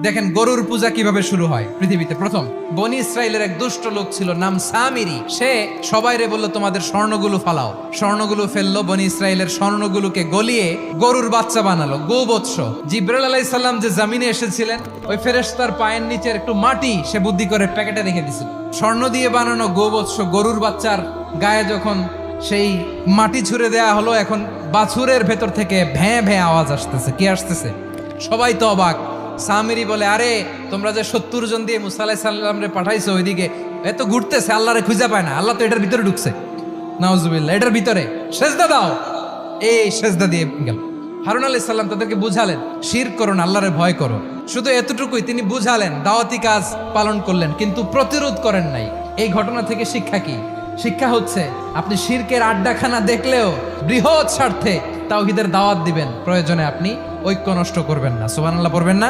দেখেন গরুর পূজা কিভাবে শুরু হয় পৃথিবীতে প্রথম। বনি ইসরায়েলের এক দুষ্ট লোক ছিল, নাম সামিরি। সে সবাইরে বলল তোমাদের স্বর্ণগুলো ফালাও। স্বর্ণগুলো ফেললো, বনি ইসরায়েলের স্বর্ণগুলোকে গলিয়ে গরুর বাচ্চা বানালো, গোবৎস। জিব্রাইল আলাইহিস সালাম যে জমিনে এসেছিলেন, ওই ফেরেশতার পায়ের নিচের একটু মাটি সে বুদ্ধি করে প্যাকেটে রেখে দিছিল। স্বর্ণ দিয়ে বানানো গোবৎস গরুর বাচ্চার গায়ে যখন সেই মাটি ছুঁড়ে দেয়া হলো, এখন বাছুরের ভেতর থেকে ভ্যাঁ ভ্যাঁ আওয়াজ আসতেছে। কি আসতেছে? সবাই তো অবাক। সামিরি বলে, আরে তোমরা যে 70 জন দিয়ে মুসা আলাইহিস সালাম রে পাঠাইছো ওইদিকে, এত ঘুরতেছে, আল্লাহরে খুঁজে পায় না, আল্লাহ তো এটার ভিতরে ঢুকছে। নাউজুবিল্লাহ, এটার ভিতরে সেজদা দাও। এই সেজদা দিয়ে গেল। হারুন আলাইহিস সালাম তাদেরকে বুঝালেন, শিরক করো না, আল্লাহরে ভয় করো। শুধু এতটুকুই তিনি বুঝালেন, দাওয়াতি কাজ পালন করলেন, কিন্তু প্রতিরোধ করেন নাই। এই ঘটনা থেকে শিক্ষা কি? শিক্ষা হচ্ছে, আপনি শিরকের আড্ডাখানা দেখলেও বৃহৎ স্বার্থে তাওহীদের দাওয়াত দিবেন, প্রয়োজনে আপনি ঐক্য নষ্ট করবেন না। সুবহানাল্লাহ পড়বেন না?